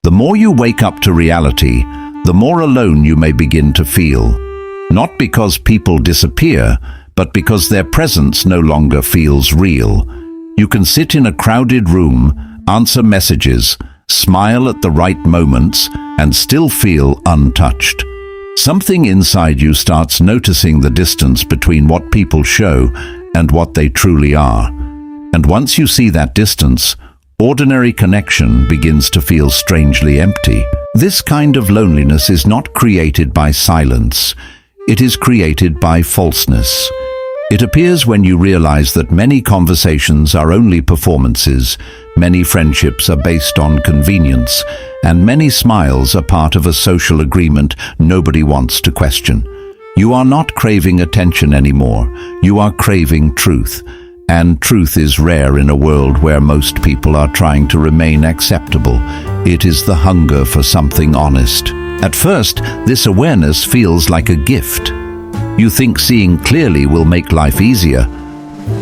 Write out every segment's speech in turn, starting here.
The more you wake up to reality, the more alone you may begin to feel. Not because people disappear, but because their presence no longer feels real. You can sit in a crowded room, answer messages, smile at the right moments, and still feel untouched. Something inside you starts noticing the distance between what people show and what they truly are. And once you see that distance, ordinary connection begins to feel strangely empty. This kind of loneliness is not created by silence. It is created by falseness. It appears when you realize that many conversations are only performances, many friendships are based on convenience, and many smiles are part of a social agreement nobody wants to question. You are not craving attention anymore. You are craving truth. And truth is rare in a world where most people are trying to remain acceptable. It is the hunger for something honest. At first, this awareness feels like a gift. You think seeing clearly will make life easier.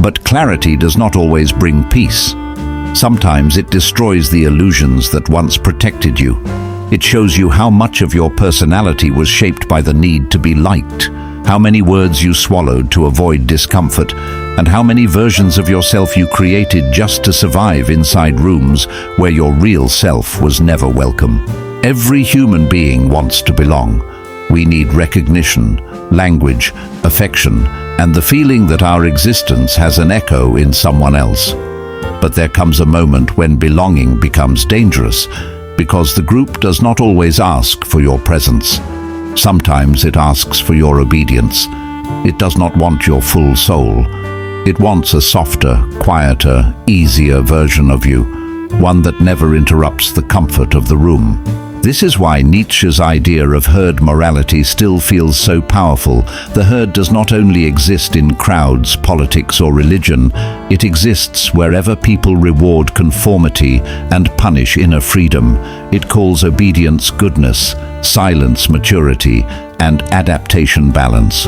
But clarity does not always bring peace. Sometimes it destroys the illusions that once protected you. It shows you how much of your personality was shaped by the need to be liked, how many words you swallowed to avoid discomfort, and how many versions of yourself you created just to survive inside rooms where your real self was never welcome. Every human being wants to belong. We need recognition, language, affection, and the feeling that our existence has an echo in someone else. But there comes a moment when belonging becomes dangerous, because the group does not always ask for your presence. Sometimes it asks for your obedience. It does not want your full soul. It wants a softer, quieter, easier version of you, one that never interrupts the comfort of the room. This is why Nietzsche's idea of herd morality still feels so powerful. The herd does not only exist in crowds, politics, or religion. It exists wherever people reward conformity and punish inner freedom. It calls obedience goodness, silence maturity, and adaptation balance.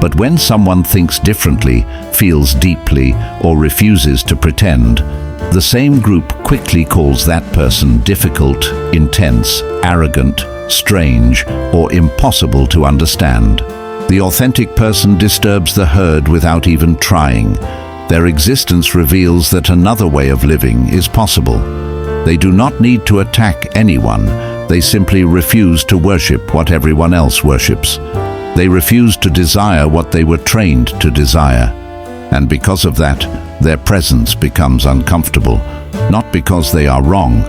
But when someone thinks differently, feels deeply, or refuses to pretend, the same group quickly calls that person difficult, intense, arrogant, strange, or impossible to understand. The authentic person disturbs the herd without even trying. Their existence reveals that another way of living is possible. They do not need to attack anyone. They simply refuse to worship what everyone else worships. They refuse to desire what they were trained to desire. And because of that, their presence becomes uncomfortable, not because they are wrong,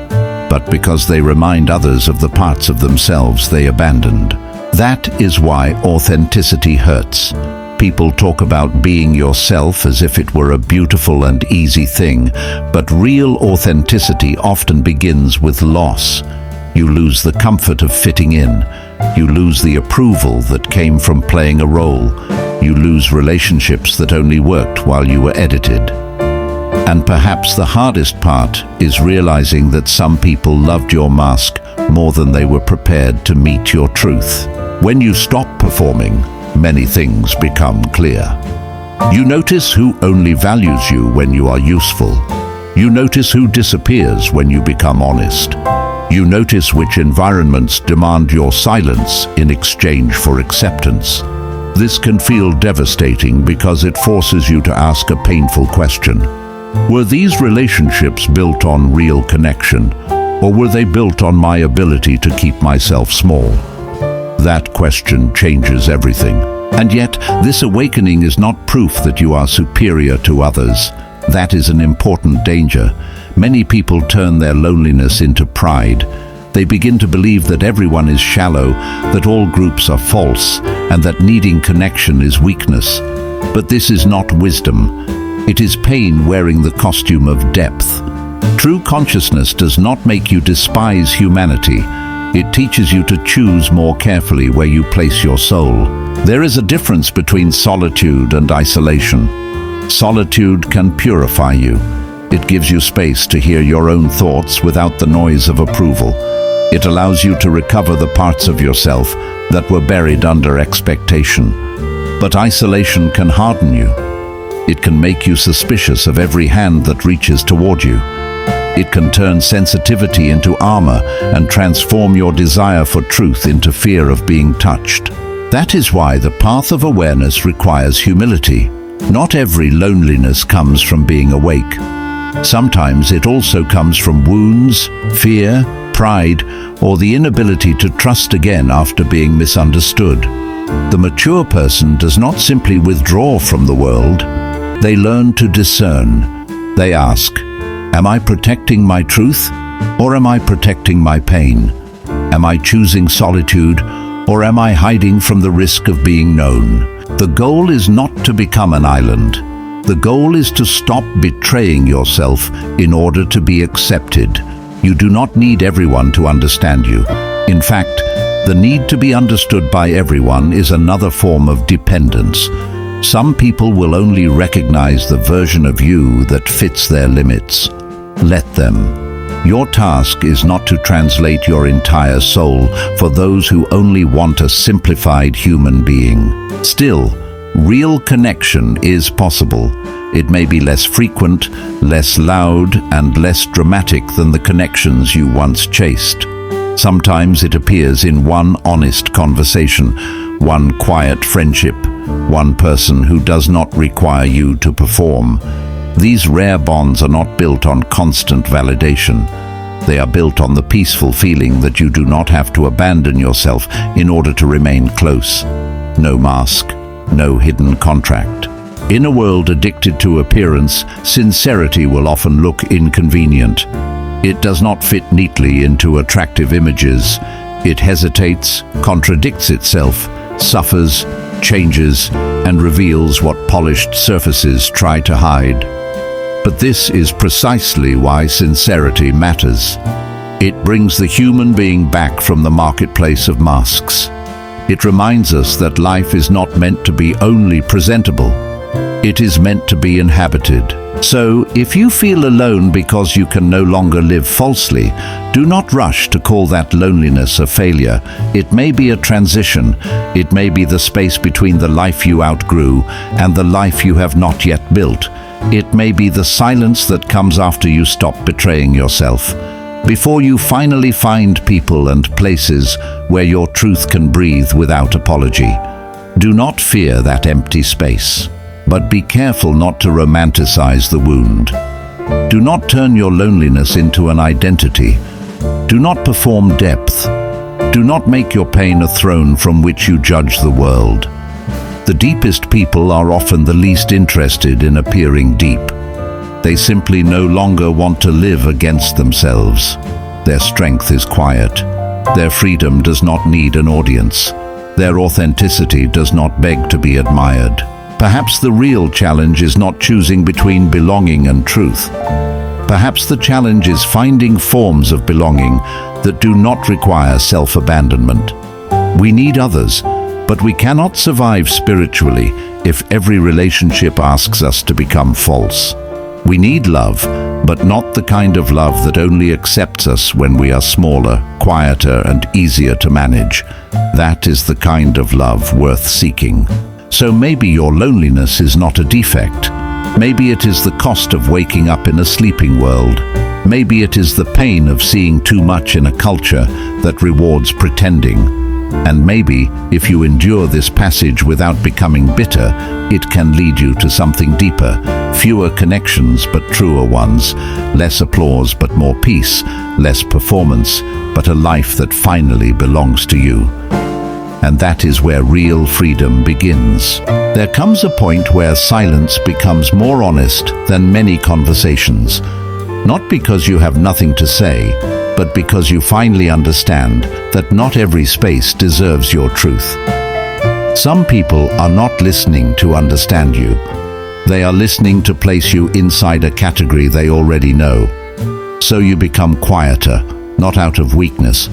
but because they remind others of the parts of themselves they abandoned. That is why authenticity hurts. People talk about being yourself as if it were a beautiful and easy thing, but real authenticity often begins with loss. You lose the comfort of fitting in. You lose the approval that came from playing a role. You lose relationships that only worked while you were edited. And perhaps the hardest part is realizing that some people loved your mask more than they were prepared to meet your truth. When you stop performing, many things become clear. You notice who only values you when you are useful. You notice who disappears when you become honest. You notice which environments demand your silence in exchange for acceptance. This can feel devastating because it forces you to ask a painful question. Were these relationships built on real connection, or were they built on my ability to keep myself small? That question changes everything. And yet, this awakening is not proof that you are superior to others. That is an important danger. Many people turn their loneliness into pride. They begin to believe that everyone is shallow, that all groups are false, and that needing connection is weakness. But this is not wisdom. It is pain wearing the costume of depth. True consciousness does not make you despise humanity. It teaches you to choose more carefully where you place your soul. There is a difference between solitude and isolation. Solitude can purify you. It gives you space to hear your own thoughts without the noise of approval. It allows you to recover the parts of yourself that were buried under expectation. But isolation can harden you. It can make you suspicious of every hand that reaches toward you. It can turn sensitivity into armor and transform your desire for truth into fear of being touched. That is why the path of awareness requires humility. Not every loneliness comes from being awake. Sometimes it also comes from wounds, fear, pride, or the inability to trust again after being misunderstood. The mature person does not simply withdraw from the world. They learn to discern. They ask, am I protecting my truth, or am I protecting my pain? Am I choosing solitude, or am I hiding from the risk of being known? The goal is not to become an island. The goal is to stop betraying yourself in order to be accepted. You do not need everyone to understand you. In fact, the need to be understood by everyone is another form of dependence. Some people will only recognize the version of you that fits their limits. Let them. Your task is not to translate your entire soul for those who only want a simplified human being. Still, real connection is possible. It may be less frequent, less loud, and less dramatic than the connections you once chased. Sometimes it appears in one honest conversation, one quiet friendship, one person who does not require you to perform. These rare bonds are not built on constant validation. They are built on the peaceful feeling that you do not have to abandon yourself in order to remain close. No mask, no hidden contract. In a world addicted to appearance, sincerity will often look inconvenient. It does not fit neatly into attractive images. It hesitates, contradicts itself, suffers, changes, and reveals what polished surfaces try to hide. But this is precisely why sincerity matters. It brings the human being back from the marketplace of masks. It reminds us that life is not meant to be only presentable. It is meant to be inhabited. So, if you feel alone because you can no longer live falsely, do not rush to call that loneliness a failure. It may be a transition. It may be the space between the life you outgrew and the life you have not yet built. It may be the silence that comes after you stop betraying yourself, before you finally find people and places where your truth can breathe without apology. Do not fear that empty space, but be careful not to romanticize the wound. Do not turn your loneliness into an identity. Do not perform depth. Do not make your pain a throne from which you judge the world. The deepest people are often the least interested in appearing deep. They simply no longer want to live against themselves. Their strength is quiet. Their freedom does not need an audience. Their authenticity does not beg to be admired. Perhaps the real challenge is not choosing between belonging and truth. Perhaps the challenge is finding forms of belonging that do not require self-abandonment. We need others, but we cannot survive spiritually if every relationship asks us to become false. We need love, but not the kind of love that only accepts us when we are smaller, quieter, and easier to manage. That is the kind of love worth seeking. So maybe your loneliness is not a defect. Maybe it is the cost of waking up in a sleeping world. Maybe it is the pain of seeing too much in a culture that rewards pretending. And maybe, if you endure this passage without becoming bitter, it can lead you to something deeper. Fewer connections, but truer ones. Less applause, but more peace. Less performance, but a life that finally belongs to you. And that is where real freedom begins. There comes a point where silence becomes more honest than many conversations. Not because you have nothing to say, but because you finally understand that not every space deserves your truth. Some people are not listening to understand you. They are listening to place you inside a category they already know. So you become quieter, not out of weakness,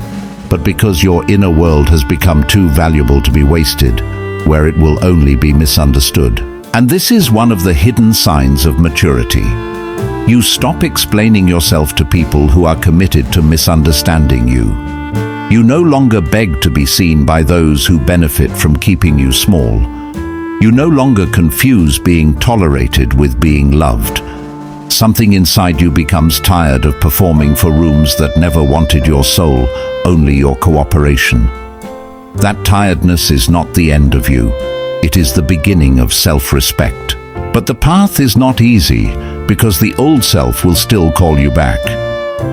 but because your inner world has become too valuable to be wasted, where it will only be misunderstood. And this is one of the hidden signs of maturity. You stop explaining yourself to people who are committed to misunderstanding you. You no longer beg to be seen by those who benefit from keeping you small. You no longer confuse being tolerated with being loved. Something inside you becomes tired of performing for rooms that never wanted your soul, only your cooperation. That tiredness is not the end of you. It is the beginning of self-respect. But the path is not easy, because the old self will still call you back.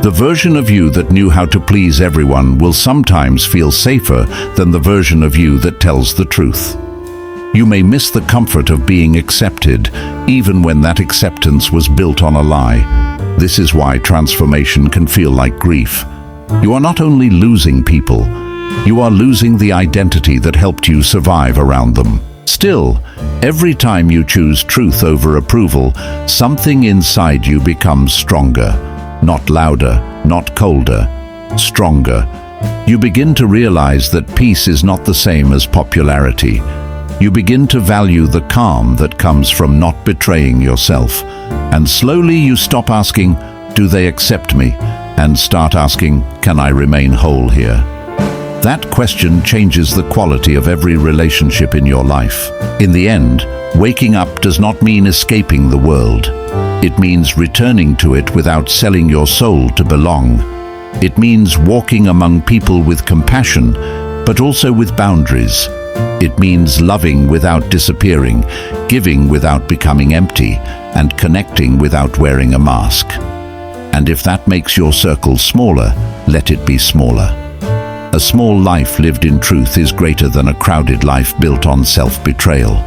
The version of you that knew how to please everyone will sometimes feel safer than the version of you that tells the truth. You may miss the comfort of being accepted, even when that acceptance was built on a lie. This is why transformation can feel like grief. You are not only losing people, you are losing the identity that helped you survive around them. Still, every time you choose truth over approval, something inside you becomes stronger. Not louder, not colder, stronger. You begin to realize that peace is not the same as popularity. You begin to value the calm that comes from not betraying yourself. And slowly you stop asking, "Do they accept me?" and start asking, "Can I remain whole here?" That question changes the quality of every relationship in your life. In the end, waking up does not mean escaping the world. It means returning to it without selling your soul to belong. It means walking among people with compassion, but also with boundaries. It means loving without disappearing, giving without becoming empty, and connecting without wearing a mask. And if that makes your circle smaller, let it be smaller. A small life lived in truth is greater than a crowded life built on self-betrayal.